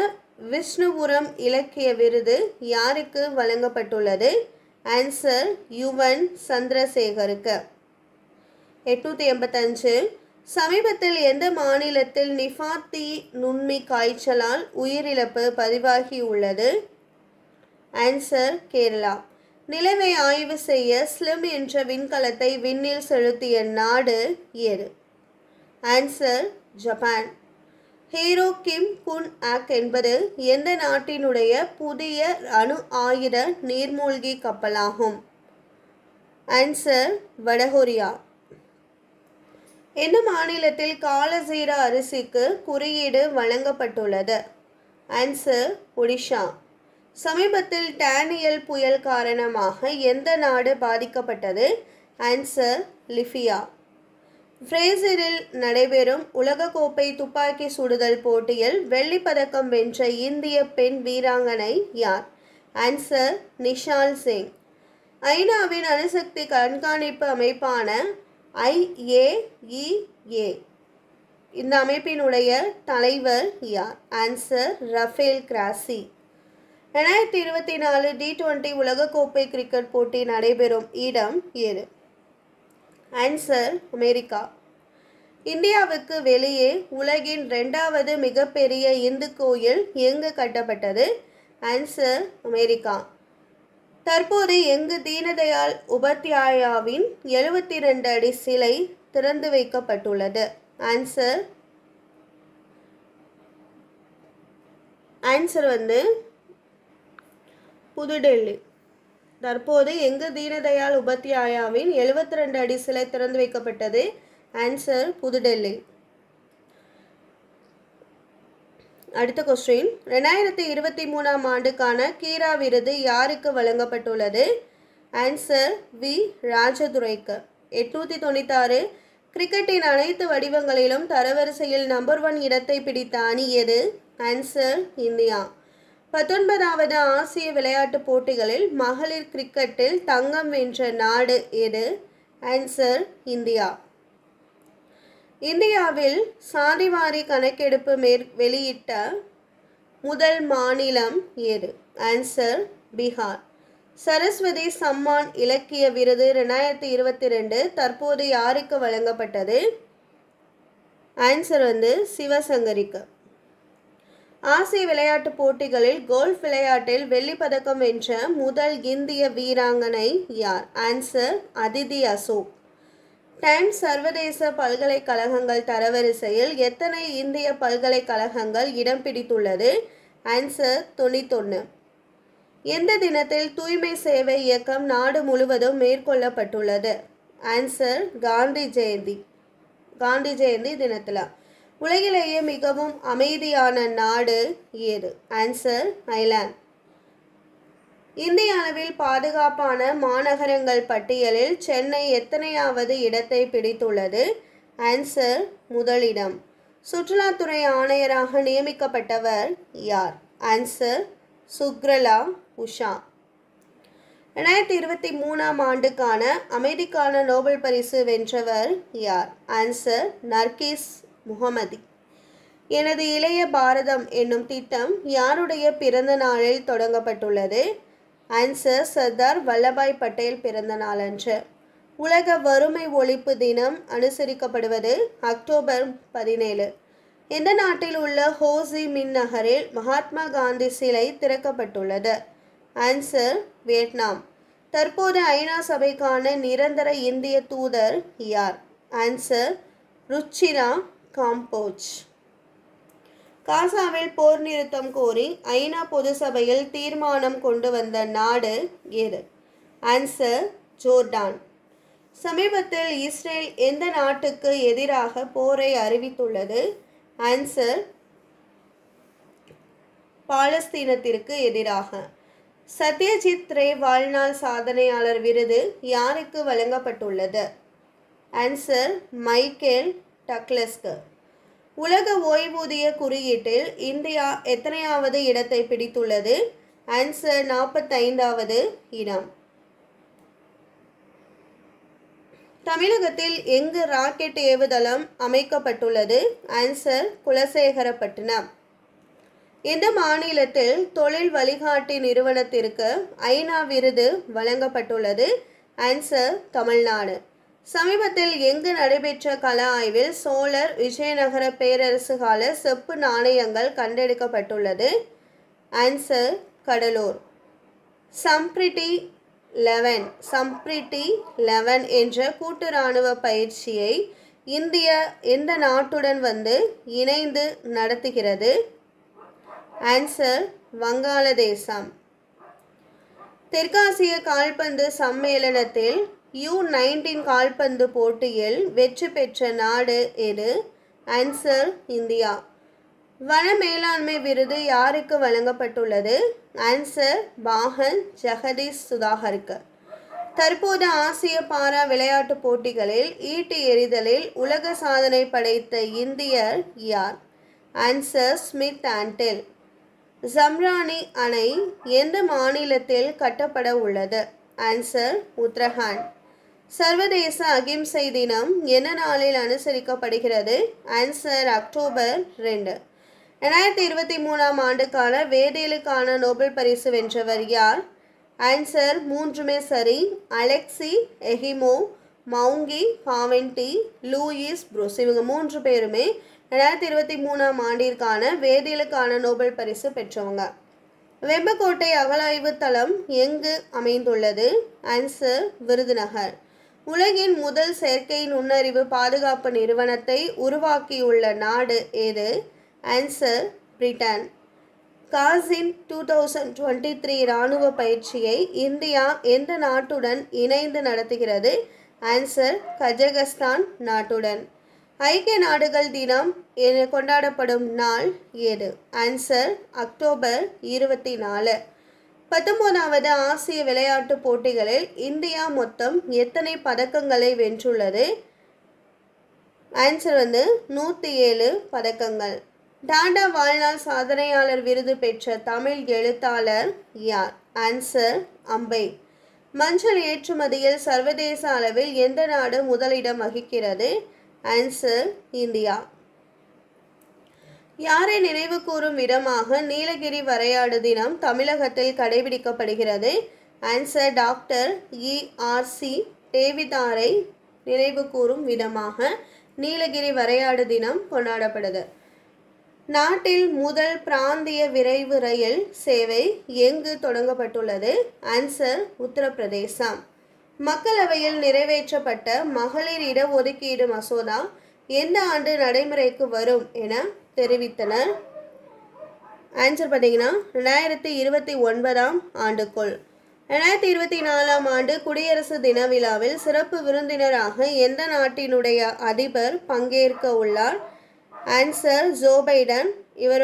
விஷ்ணுபுரம் இலக்கிய விருது யாருக்கு வழங்கப்பட்டுள்ளது? ஆன்சர் யுவன் சந்திரசேகருக்கு. 885 சமீபத்தில் எந்த மாநிலத்தில் நிஃபா தீ நுண்மி காய்ச்சலால் உயிரிழப்பு பதிவாகியுள்ளது? ஆன்சர் கேரளா. நிலவை ஆய்வு செய்ய ஸ்லிம் என்ற விண்கலத்தை விண்ணில் செலுத்திய நாடு எது? Answer Japan. ஹீரோ கிம் குன் ஆக் என்பது எந்த நாட்டினுடைய புதிய அணு ஆயுத நீர்மூழ்கி கப்பலாகும்? ஆன்சர் வடகொரியா. எந்த மாநிலத்தில் காலசீரா அரிசிக்கு குறியீடு வழங்கப்பட்டுள்ளது? ஆன்சர் ஒடிஷா. சமீபத்தில் டேனியல் புயல் காரணமாக எந்த நாடு பாதிக்கப்பட்டது? Answer Libya. பிரேசிலில் நடைபெறும் உலகக்கோப்பை துப்பாக்கி சுடுதல் போட்டியில் வெள்ளிப்பதக்கம் வென்ற இந்திய பெண் வீராங்கனை யார்? ஆன்சர் நிஷால் சிங். ஐநாவின் அணுசக்தி கண்காணிப்பு அமைப்பான IAEA இந்த அமைப்பினுடைய தலைவர் யார்? Answer Rafale கிராசி. 2024 T20 உலகக்கோப்பை கிரிக்கெட் போட்டி நடைபெறும் இடம் எது? Answer America. இந்தியாவுக்கு வெளியே உலகின் 2வது மிகப்பெரிய இந்து கோயில் எங்கு கட்டப்பட்டது? Answer America. தற்போது எங்கு தீனதயாள் உபாத்யாயாவின் 72 அடி சிலை திறந்து வைக்கப்பட்டுள்ளது? ஆன்சர் புதுடெல்லி. தற்போது எங்கு தீனதயாள் உபாத்யாயாவின் 72 அடி சிலை திறந்து வைக்கப்பட்டது? ஆன்சர் புதுடெல்லி. அடுத்த கொஸ்டின், 2023ஆம் ஆண்டுக்கான கீரா விருது யாருக்கு வழங்கப்பட்டுள்ளது? Answer we ராஜதுரைக்கு. 896 கிரிக்கெட்டின் அனைத்து வடிவங்களிலும் தரவரிசையில் நம்பர் 1 இடத்தை பிடித்த அணி எது? Answer India. 19வது ஆசிய விளையாட்டுப் போட்டிகளில் மகளிர் கிரிக்கெட்டில் தங்கம் வென்ற நாடு எது? Answer India. இந்தியாவில் சாதிவாரி கணக்கெடுப்பு வெளியிட்ட முதல் மாநிலம் எது? ஆன்சர் பீகார். சரஸ்வதி சம்மான் இலக்கிய விருது 2022 தற்போது யாருக்கு வழங்கப்பட்டது? ஆன்சர் சிவசங்கரிக்கு. ஆசிய விளையாட்டுப் போட்டிகளில் கோல்ஃப் விளையாட்டில் வெள்ளிப்பதக்கம் வென்ற முதல் இந்திய வீராங்கனை யார்? ஆன்சர் அதிதி அசோக். டைம்ஸ் சர்வதேச பல்கலைக்கழகங்கள் தரவரிசையில் எத்தனை இந்திய பல்கலைக்கழகங்கள் இடம் பிடித்துள்ளது? ஆன்சர் 91. எந்த தினத்தில் தூய்மை சேவை இயக்கம் நாடு முழுவதும் மேற்கொள்ளப்பட்டுள்ளது? ஆன்சர் காந்தி ஜெயந்தி தினத்தில். உலகிலேயே மிகவும் அமைதியான நாடு எது? Answer island. இந்திய அளவில் பாதுகாப்பான மாநகரங்கள் பட்டியலில் சென்னை எத்தனையாவது இடத்தை பிடித்துள்ளது? ஆன்சர் முதலிடம். சுற்றுலாத்துறை ஆணையராக நியமிக்கப்பட்டவர் யார்? ஆன்சர் சுக்ரலா உஷா. 2023ஆம் ஆண்டுக்கான அமைதிக்கான நோபல் பரிசு வென்றவர் யார்? ஆன்சர் நர்கிஸ் முகமதி. எனது இளைய பாரதம் என்னும் திட்டம் யாருடைய பிறந்த நாளில் தொடங்கப்பட்டுள்ளது? ஆன்சர் சர்தார் வல்லபாய் பட்டேல் பிறந்த நாளன்று. உலக வறுமை ஒழிப்பு தினம் அனுசரிக்கப்படுவது அக்டோபர் 17. எந்த நாட்டில் உள்ள ஹோசி மின் நகரில் மகாத்மா காந்தி சிலை திறக்கப்பட்டுள்ளது? Answer Vietnam. தற்போது ஐநா சபைக்கான நிரந்தர இந்திய தூதர் யார்? ஆன்சர் ருச்சிரா காம்போஜ். காசாவில் போர் நிறுத்தம் கோரி ஐநா பொது சபையில் தீர்மானம் கொண்டு வந்த நாடு எது? Answer Jordan. சமீபத்தில் இஸ்ரேல் எந்த நாட்டுக்கு எதிராக போரை அறிவித்துள்ளது? ஆன்சர் பாலஸ்தீனத்திற்கு எதிராக. சத்யஜித் ரே வாழ்நாள் சாதனையாளர் விருது யாருக்கு வழங்கப்பட்டுள்ளது? ஆன்சர் மைக்கேல் டக்ளஸ்க்கு. உலக ஓய்வூதிய குறியீட்டில் இந்தியா எத்தனையாவது இடத்தை பிடித்துள்ளது? ஆன்சர் 45வது இடம். தமிழகத்தில் எங்கு ராக்கெட் ஏவுதளம் அமைக்கப்பட்டுள்ளது? ஆன்சர் குலசேகரப்பட்டினம். எந்த மாநிலத்தில் தொழில் வழிகாட்டி நிறுவனத்திற்கு ஐநா விருது வழங்கப்பட்டுள்ளது? ஆன்சர் தமிழ்நாடு. சமீபத்தில் எங்கு நடைபெற்ற கள ஆய்வில் சோழர் விஜயநகர பேரரசு கால செப்பு நாணயங்கள் கண்டெடுக்கப்பட்டுள்ளது? ஆன்சர் கடலூர். சம்பிரிட்டி 11 என்ற கூட்டு இராணுவ பயிற்சியை இந்தியா எந்த நாட்டுடன் இணைந்து நடத்துகிறது? ஆன்சர் வங்காளதேசம். தெற்காசிய கால்பந்து சம்மேளனத்தில் U19 கால்பந்து போட்டியில் வெற்றி பெற்ற நாடு எது? Answer India. வன மேலாண்மை விருது யாருக்கு வழங்கப்பட்டுள்ளது? ஆன்சர் பாகல் ஜெகதீஷ் சுதாகருக்கு. தற்போது ஆசிய பாரா விளையாட்டுப் போட்டிகளில் ஈட்டி எறிதலில் உலக சாதனை படைத்த இந்தியர் யார்? Answer Smith ஆண்டல். ஜம்ரானி அணை எந்த மாநிலத்தில் கட்டப்பட உள்ளது? ஆன்சர் உத்தரகாண்ட். சர்வதேச அகிம்சை தினம் என்ன நாளில் அனுசரிக்கப்படுகிறது? Answer October 2. 2023ஆம் ஆண்டுக்கான வேதியியலுக்கான நோபல் பரிசு வென்றவர் யார்? ஆன்சர் மூன்றுமே சரி. அலெக்சி எஹிமோ, மவுங்கி பாவென்டி, லூயிஸ் ப்ரூஸ். இவங்க 3 பேருமே 2023ஆம் ஆண்டிற்கான வேதியியலுக்கான நோபல் பரிசு பெற்றவங்க. வெம்பக்கோட்டை அகழாய்வு தளம் எங்கு அமைந்துள்ளது? ஆன்சர் விருதுநகர். உலகின் முதல் செயற்கை நுண்ணறிவு பாதுகாப்பு நிறுவனத்தை உருவாக்கியுள்ள நாடு எது? Answer Britain. காசின் 2023 இராணுவ பயிற்சியை இந்தியா எந்த நாட்டுடன் இணைந்து நடத்துகிறது? ஆன்சர் கஜகஸ்தான் நாட்டுடன். ஐக்கிய நாடுகள் தினம் என கொண்டாடப்படும் நாள் எது? Answer October 24. 19வது ஆசிய விளையாட்டுப் போட்டிகளில் இந்தியா மொத்தம் எத்தனை பதக்கங்களை வென்றுள்ளது? ஆன்சர் 107 பதக்கங்கள். டாடா வாழ்நாள் சாதனையாளர் விருது பெற்ற தமிழ் எழுத்தாளர் யார்? ஆன்சர் அம்பை. மஞ்சள் ஏற்றுமதியில் சர்வதேச அளவில் எந்த நாடு முதலிடம் வகிக்கிறது? Answer India. யாரை நினைவு கூறும் விதமாக நீலகிரி வரையாடு தினம் தமிழகத்தில் கடைபிடிக்கப்படுகிறது? Answer doctor E.R.C. டேவிதாரை நினைவு கூறும் விதமாக நீலகிரி வரையாடு தினம் கொண்டாடப்படுது. நாட்டில் முதல் பிராந்திய விரைவு ரயில் சேவை எங்கு தொடங்கப்பட்டுள்ளது? ஆன்சர் உத்தரப்பிரதேசம். மக்களவையில் நிறைவேற்றப்பட்ட மகளிர் இடஒதுக்கீடு மசோதா எந்த ஆண்டு நடைமுறைக்கு வரும் என தெரிவித்தனர்? ஆன்சர் பார்த்தீங்கன்னா 2029ஆம் ஆண்டுக்குள். 2024ஆம் ஆண்டு குடியரசு தின விழாவில் சிறப்பு விருந்தினராக எந்த நாட்டினுடைய அதிபர் பங்கேற்க உள்ளார்? Answer Joe Biden. இவர்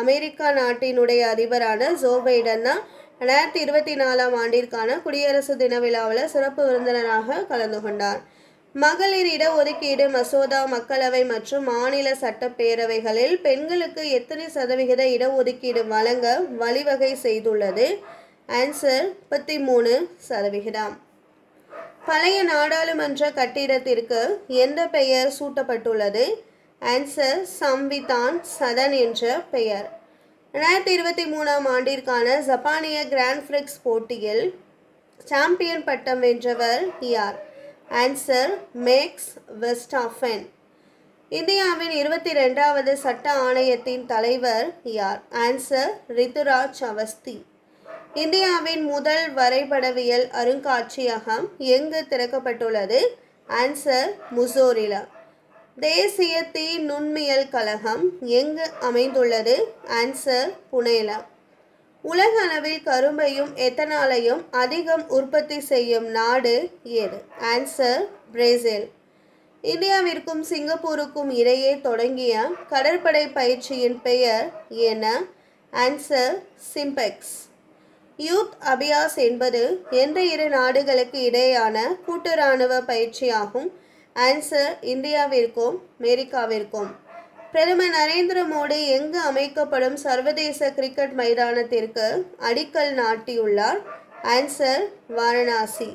அமெரிக்கா நாட்டினுடைய அதிபரான ஜோ பைடன் தான் 2024ஆம் ஆண்டிற்கான குடியரசு தின விழாவில் சிறப்பு விருந்தினராக கலந்து கொண்டார். மகளிர் இடஒதுக்கீடு மசோதா மக்களவை மற்றும் மாநில சட்டப்பேரவைகளில் பெண்களுக்கு எத்தனை சதவிகித இடஒதுக்கீடு வழங்க வழிவகை செய்துள்ளது? ஆன்சர் 33%. பழைய நாடாளுமன்ற கட்டிடத்திற்கு எந்த பெயர் சூட்டப்பட்டுள்ளது? ஆன்சர் சம்விதான் சதன் என்ற பெயர். 2023ஆம் ஆண்டிற்கான ஜப்பானிய கிராண்ட் பிரிக்ஸ் போட்டியில் சாம்பியன் பட்டம் வென்றவர் யார்? Answer Max Verstappen. இந்தியாவின் 22வது சட்ட ஆணையத்தின் தலைவர் யார்? ஆன்சர் ரித்துராஜ் அவஸ்தி. இந்தியாவின் முதல் வரைபடவியல் அருங்காட்சியகம் எங்கு திறக்கப்பட்டுள்ளது? ஆன்சர் முசோரில. தேசிய தீ நுண்மியல் கழகம் எங்கு அமைந்துள்ளது? ஆன்சர் புனேல. உலக அளவில் கரும்பையும் எத்தனாலையும் அதிகம் உற்பத்தி செய்யும் நாடு எது? Answer Brazil. இந்தியாவிற்கும் சிங்கப்பூருக்கும் இடையே தொடங்கிய கடற்படை பயிற்சியின் பெயர் என்ன? ஆன்சர் சிம்பெக்ஸ். யூத் அபியாஸ் என்பது எந்த இரு நாடுகளுக்கு இடையேயான கூட்டு இராணுவ பயிற்சியாகும்? ஆன்சர் இந்தியாவிற்கும் அமெரிக்காவிற்கும். பிரதமர் நரேந்திர மோடி எங்கு அமைக்கப்படும் சர்வதேச கிரிக்கெட் மைதானத்திற்கு அடிக்கல் நாட்டியுள்ளார்? ஆன்சர் வாரணாசி.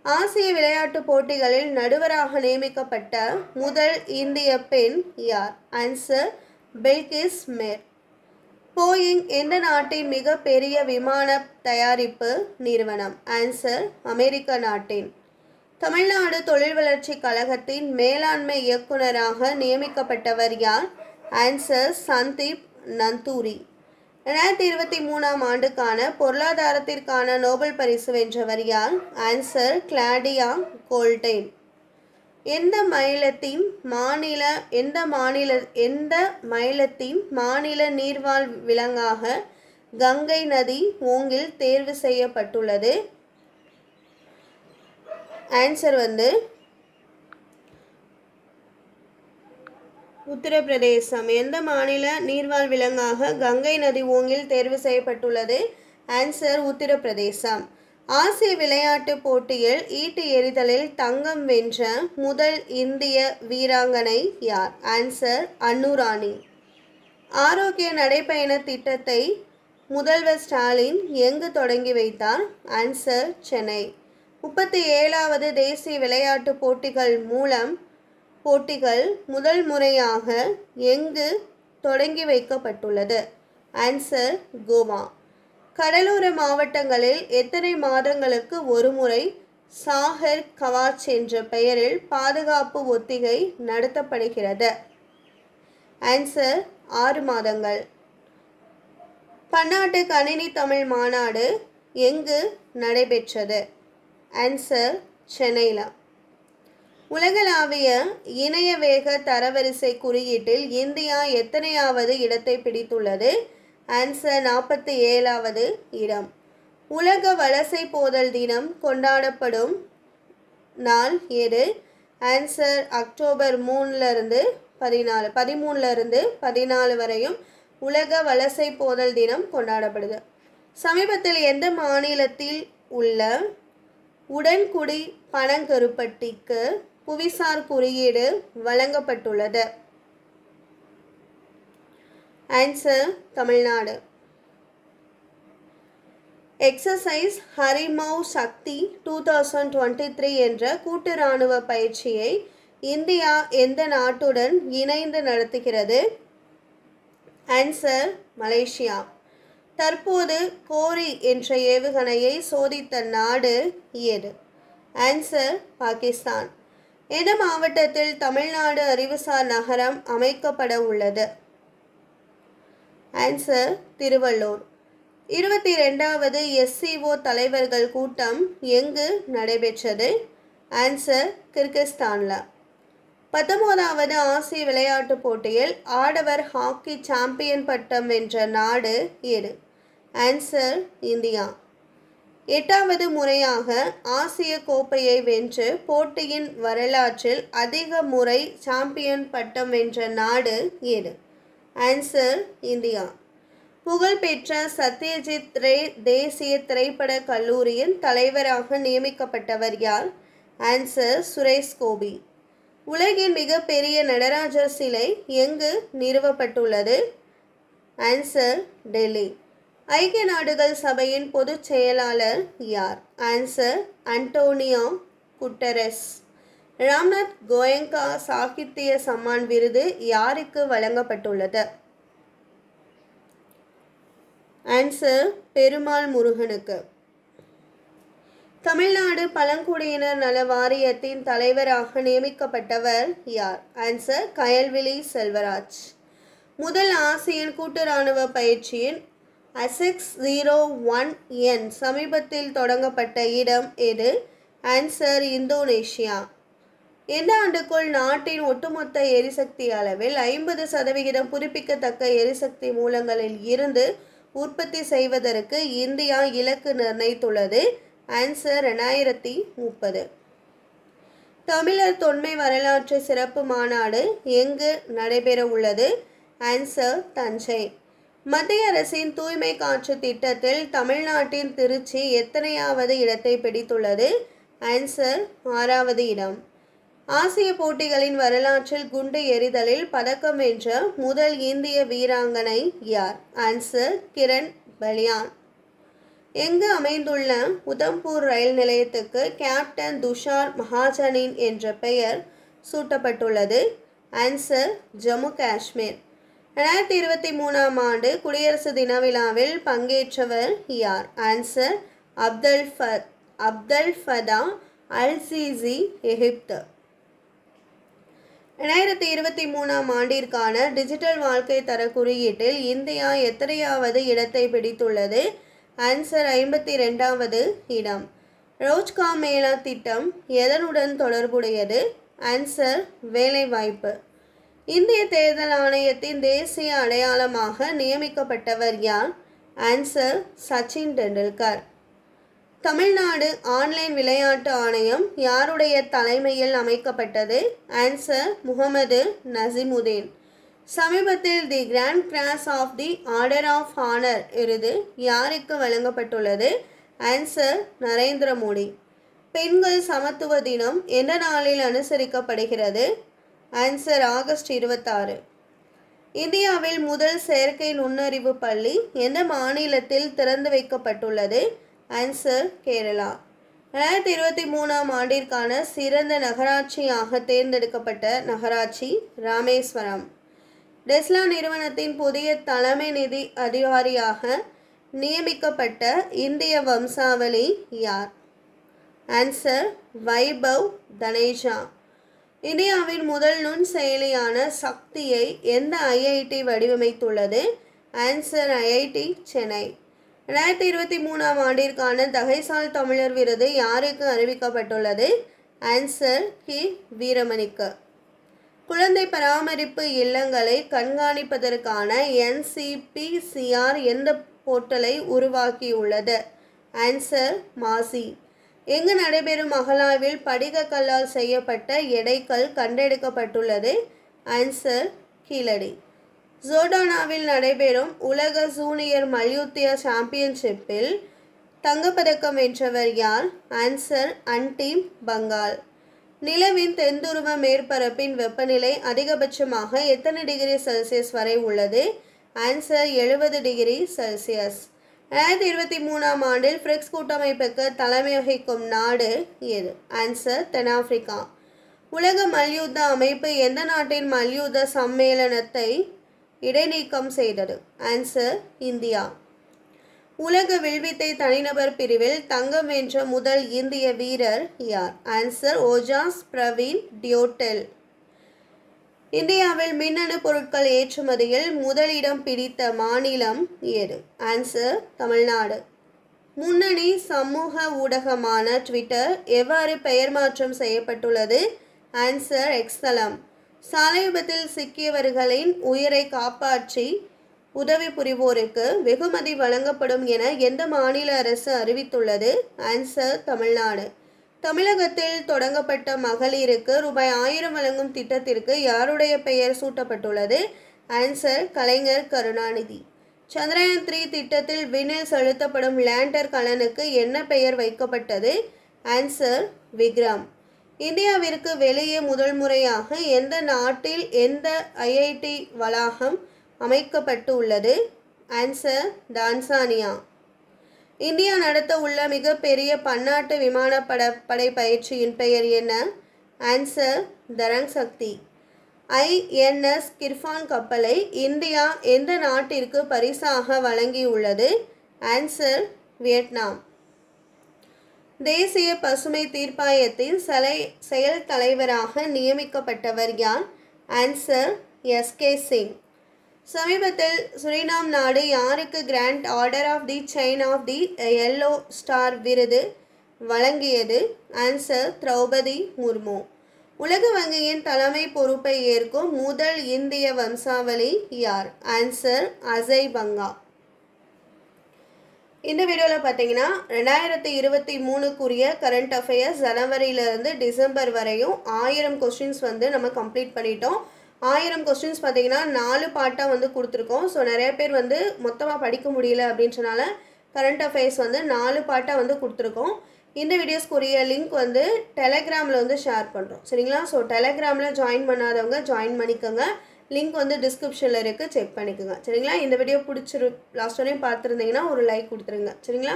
ஆசிய விளையாட்டுப் போட்டிகளில் நடுவராக நியமிக்கப்பட்ட முதல் இந்திய பெண் யார்? ஆன்சர் பில்கிஸ் மேர். போயிங் எந்த நாட்டின் மிக பெரிய விமான தயாரிப்பு நிறுவனம்? ஆன்சர் அமெரிக்க நாட்டின். தமிழ்நாடு தொழில் வளர்ச்சி கழகத்தின் மேலாண்மை இயக்குநராக நியமிக்கப்பட்டவர் யார்? ஆன்சர் சந்தீப் நந்தூரி. 2023ஆம் ஆண்டுக்கான பொருளாதாரத்திற்கான நோபல் பரிசு வென்றவர் யார்? Answer Claudia Goldin. எந்த மாநிலத்தின் மாநில நீர்வாழ் விலங்காக கங்கை நதி ஓங்கில் தேர்வு செய்யப்பட்டுள்ளது? ஆன்சர் உத்தரப்பிரதேசம். எந்த மாநில நீர்வாழ் விலங்காக கங்கை நதி ஓங்கில் தேர்வு செய்யப்பட்டுள்ளது? ஆன்சர் உத்தரப்பிரதேசம். ஆசிய விளையாட்டுப் போட்டியில் ஈட்டி எறிதலில் தங்கம் வென்ற முதல் இந்திய வீராங்கனை யார்? ஆன்சர் அன்னு ராணி. ஆரோக்கிய நடைப்பயண திட்டத்தை முதல்வர் ஸ்டாலின் எங்கு தொடங்கி வைத்தார்? ஆன்சர் சென்னை. 37வது தேசிய விளையாட்டுப் போட்டிகள் முதல் முறையாக எங்கு தொடங்கி வைக்கப்பட்டுள்ளது? ஆன்சர் கோவா. கடலோர மாவட்டங்களில் எத்தனை மாதங்களுக்கு ஒருமுறை சாகர் கவாச் என்ற பெயரில் பாதுகாப்பு ஒத்திகை நடத்தப்படுகிறது? ஆன்சர் 6 மாதங்கள். பன்னாட்டு கணினி தமிழ் மாநாடு எங்கு நடைபெற்றது? ஆன்சர் சென்னையில். உலகளாவிய இணைய வேக தரவரிசை குறியீட்டில் இந்தியா எத்தனையாவது இடத்தை பிடித்துள்ளது? ஆன்சர் 47வது இடம். உலக வலசை போதல் தினம் கொண்டாடப்படும் நாள் எது? ஆன்சர் அக்டோபர் 13 வரையும் உலக வலசை போதல் தினம் கொண்டாடப்படுது. சமீபத்தில் எந்த மாநிலத்தில் உள்ள உடன்குடி பனங்கருப்பட்டிக்கு புவிசார் குறியீடு வழங்கப்பட்டுள்ளது? ஆன்சர் தமிழ்நாடு. எக்ஸசைஸ் ஹரிமௌ சக்தி 2023 என்ற கூட்டு இராணுவ பயிற்சியை இந்தியா எந்த நாட்டுடன் இணைந்து நடத்துகிறது? Answer Malaysia. தற்போது கோரி என்ற ஏவுகணையை சோதித்த நாடு எது? ஆன்சர் பாகிஸ்தான். எந்த மாவட்டத்தில் தமிழ்நாடு அறிவுசார் நகரம் அமைக்கப்பட உள்ளது? ஆன்சர் திருவள்ளூர். 22வது SCO தலைவர்கள் கூட்டம் எங்கு நடைபெற்றது? ஆன்சர் கிர்கிஸ்தானில். 19வது ஆசிய விளையாட்டுப் போட்டியில் ஆடவர் ஹாக்கி சாம்பியன் பட்டம் வென்ற நாடு எது? Answer India. 8வது முறையாக ஆசிய கோப்பையை வென்று போட்டியின் வரலாற்றில் அதிக முறை சாம்பியன் பட்டம் வென்ற நாடு எது? Answer India. புகழ்பெற்ற சத்யஜித் ரே தேசிய திரைப்பட கல்லூரியின் தலைவராக நியமிக்கப்பட்டவர் யார்? ஆன்சர் சுரேஷ் கோபி. உலகின் மிகப்பெரிய நடராஜர் சிலை எங்கு நிறுவப்பட்டுள்ளது? ஆன்சர் டெல்லி. ஐக்கிய நாடுகள் சபையின் பொதுச் செயலாளர் யார்? Answer Antonio Guterres. Ramnath Goenka Sahitya Samman விருது யாருக்கு வழங்கப்பட்டுள்ளது? ஆன்சர் பெருமாள் முருகனுக்கு. தமிழ்நாடு பழங்குடியினர் நல வாரியத்தின் தலைவராக நியமிக்கப்பட்டவர் யார்? ஆன்சர் கயல்விழி செல்வராஜ். முதல் ஆசியன் கூட்டு இராணுவ பயிற்சியின் ASEX01N சமீபத்தில் தொடங்கப்பட்ட இடம் எது? Answer Indonesia. எந்த ஆண்டுக்குள் நாட்டின் ஒட்டுமொத்த எரிசக்தி அளவில் 50% புதுப்பிக்கத்தக்க எரிசக்தி மூலங்களில் இருந்து உற்பத்தி செய்வதற்கு இந்தியா இலக்கு நிர்ணயித்துள்ளது? ஆன்சர் 2030. தமிழர் தொன்மை வரலாற்று சிறப்பு மாநாடு எங்கு நடைபெற உள்ளது? ஆன்சர் தஞ்சை. மத்திய அரசின் தூய்மை காற்று திட்டத்தில் தமிழ்நாட்டின் திருச்சி எத்தனையாவது இடத்தை பிடித்துள்ளது? ஆன்சர் 6வது இடம். ஆசிய போட்டிகளின் வரலாற்றில் குண்டு எறிதலில் பதக்கம் வென்ற முதல் இந்திய வீராங்கனை யார்? ஆன்சர் கிரண் பலியான். எங்கு அமைந்துள்ள உதம்பூர் ரயில் நிலையத்துக்கு கேப்டன் துஷார் மகாஜனின் என்ற பெயர் சூட்டப்பட்டுள்ளது? ஆன்சர் ஜம்மு காஷ்மீர். 2023ஆம் ஆண்டு குடியரசு தின விழாவில் பங்கேற்றவர் யார்? Answer Abdel Fattah al Sisi, எகிப்து. 2023ஆம் ஆண்டிற்கான டிஜிட்டல் வாழ்க்கை தர குறியீட்டில் இந்தியா எத்தனையாவது இடத்தை பிடித்துள்ளது? ஆன்சர் 52வது இடம். ரோஜ்கார் மேளா திட்டம் எதனுடன் தொடர்புடையது? ஆன்சர் வேலைவாய்ப்பு. இந்திய தேர்தல் ஆணையத்தின் தேசிய அடையாளமாக நியமிக்கப்பட்டவர் யார்? ஆன்சர் சச்சின் டெண்டுல்கர். தமிழ்நாடு ஆன்லைன் விளையாட்டு ஆணையம் யாருடைய தலைமையில் அமைக்கப்பட்டது? ஆன்சர் முகமது நசிமுதீன். சமீபத்தில் தி grand cross of the order of honour விருது யாருக்கு வழங்கப்பட்டுள்ளது? ஆன்சர் நரேந்திர மோடி. பெண்கள் சமத்துவ தினம் எந்த நாளில் அனுசரிக்கப்படுகிறது? Answer August 26. இந்தியாவில் முதல் செயற்கை நுண்ணறிவு பள்ளி எந்த மாநிலத்தில் திறந்து வைக்கப்பட்டுள்ளது? ஆன்சர் கேரளா. 2023ஆம் ஆண்டிற்கான சிறந்த நகராட்சியாக தேர்ந்தெடுக்கப்பட்ட நகராட்சி ராமேஸ்வரம். டெஸ்லா நிறுவனத்தின் புதிய தலைமை நிதி அதிகாரியாக நியமிக்கப்பட்ட இந்திய வம்சாவளி யார்? ஆன்சர் வைபவ் தனேஜா. இந்தியாவின் முதல் நுண் செயலியான சக்தியை எந்த ஐஐடி வடிவமைத்துள்ளது? Answer IIT Chennai. 2023ஆம் ஆண்டிற்கான தகைசால் தமிழர் விருது யாருக்கு அறிவிக்கப்பட்டுள்ளது? ஆன்சர் கி வீரமணிக்கு. குழந்தை பராமரிப்பு இல்லங்களை கண்காணிப்பதற்கான NCPCR எந்த போர்ட்டலை உருவாக்கியுள்ளது? ஆன்சர் மாசி. எங்கு நடைபெறும் அகழாய்வில் படிக கல்லால் செய்யப்பட்ட எடைக்கல் கண்டெடுக்கப்பட்டுள்ளது? ஆன்சர் கீழடி. ஜோர்டானாவில் நடைபெறும் உலக ஜூனியர் மல்யுத்த சாம்பியன்ஷிப்பில் தங்கப்பதக்கம் வென்றவர் யார்? ஆன்சர் அன்டீம் பங்கால். நிலவின் தென்துருவ மேற்பரப்பின் வெப்பநிலை அதிகபட்சமாக எத்தனை டிகிரி செல்சியஸ் வரை உள்ளது? Answer 70 degree Celsius. 2023ஆம் ஆண்டில் பிரிக்ஸ் கூட்டமைப்புக்கு தலைமை வகிக்கும் நாடு எது? ஆன்சர் தென்னாப்பிரிக்கா. உலக மல்யுத்த அமைப்பு எந்த நாட்டின் மல்யுத்த சம்மேளனத்தை இடைநீக்கம் செய்தது? Answer India. உலக வில்வித்தை தனிநபர் பிரிவில் தங்கம் வென்ற முதல் இந்திய வீரர் யார்? ஆன்சர் ஓஜாஸ் பிரவீன் டியோட்டெல். இந்தியாவில் மின்னணு பொருட்கள் ஏற்றுமதியில் முதலிடம் பிடித்த மாநிலம் எது? ஆன்சர் தமிழ்நாடு. முன்னணி சமூக ஊடகமான ட்விட்டர் எவ்வாறு பெயர் மாற்றம் செய்யப்பட்டுள்ளது? ஆன்சர் எக்ஸ்தலம். சாலை விபத்தில் சிக்கியவர்களின் உயிரை காப்பாற்றி உதவி புரிவோருக்கு வெகுமதி வழங்கப்படும் என எந்த மாநில அரசு அறிவித்துள்ளது? ஆன்சர் தமிழ்நாடு. தமிழகத்தில் தொடங்கப்பட்ட மகளிருக்கு ரூபாய் 1000 வழங்கும் திட்டத்திற்கு யாருடைய பெயர் சூட்டப்பட்டுள்ளது? ஆன்சர் கலைஞர் கருணாநிதி. சந்திரயான் 3 திட்டத்தில் விண்ணில் செலுத்தப்படும் லேண்டர் கலனுக்கு என்ன பெயர் வைக்கப்பட்டது? ஆன்சர் விக்ரம். இந்தியாவிற்கு வெளியே முதல் முறையாக எந்த நாட்டில் எந்த ஐஐடி வளாகம் அமைக்கப்பட்டு உள்ளது? Answer Tanzania. இந்தியா நடத்த உள்ள மிகப்பெரிய பன்னாட்டு விமானப்படை பயிற்சியின் பெயர் என்ன? ஆன்சர் தரங் சக்தி. INS கிர்பான் கப்பலை இந்தியா எந்த நாட்டிற்கு பரிசாக வழங்கியுள்ளது? Answer Vietnam. தேசிய பசுமை தீர்ப்பாயத்தின் செயல் தலைவராக நியமிக்கப்பட்டவர் யார்? Answer SK Singh. சமீபத்தில் சுரினாம் நாடு யாருக்கு grand order of the chain of the yellow star விருது வழங்கியது? ஆன்சர் திரௌபதி முர்மு. உலக வங்கியின் தலைமை பொறுப்பை ஏற்கும் முதல் இந்திய வம்சாவளி யார்? ஆன்சர் அஜய் பங்கா. இந்த வீடியோவில் பார்த்தீங்கன்னா 2023க்குரிய கரண்ட் அஃபேர்ஸ் ஜனவரியிலேருந்து டிசம்பர் வரையும் 1000 கொஸ்டின்ஸ் வந்து நம்ம கம்ப்ளீட் பண்ணிட்டோம். 1000 கொஸ்டின்ஸ் பார்த்தீங்கன்னா 4 பார்ட்டாக வந்து கொடுத்துருக்கோம். ஸோ நிறைய பேர் வந்து மொத்தமாக படிக்க முடியல அப்படின்றனால கரண்ட் அஃபேர்ஸ் வந்து 4 பார்ட்டாக வந்து கொடுத்துருக்கோம். இந்த வீடியோஸ்க்குரிய லிங்க் வந்து டெலகிராமில் வந்து ஷேர் பண்ணுறோம், சரிங்களா? ஸோ டெலகிராமில் ஜாயின் பண்ணாதவங்க ஜாயின் பண்ணிக்கோங்க. லிங்க் வந்து டிஸ்கிரிப்ஷனில் இருக்குது, செக் பண்ணிக்கோங்க, சரிங்களா? இந்த வீடியோ லாஸ்ட் வரையும் பார்த்துருந்தீங்கன்னா ஒரு லைக் கொடுத்துருங்க, சரிங்களா?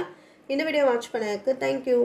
இந்த வீடியோ வாட்ச் பண்ணதுக்கு தேங்க்யூ.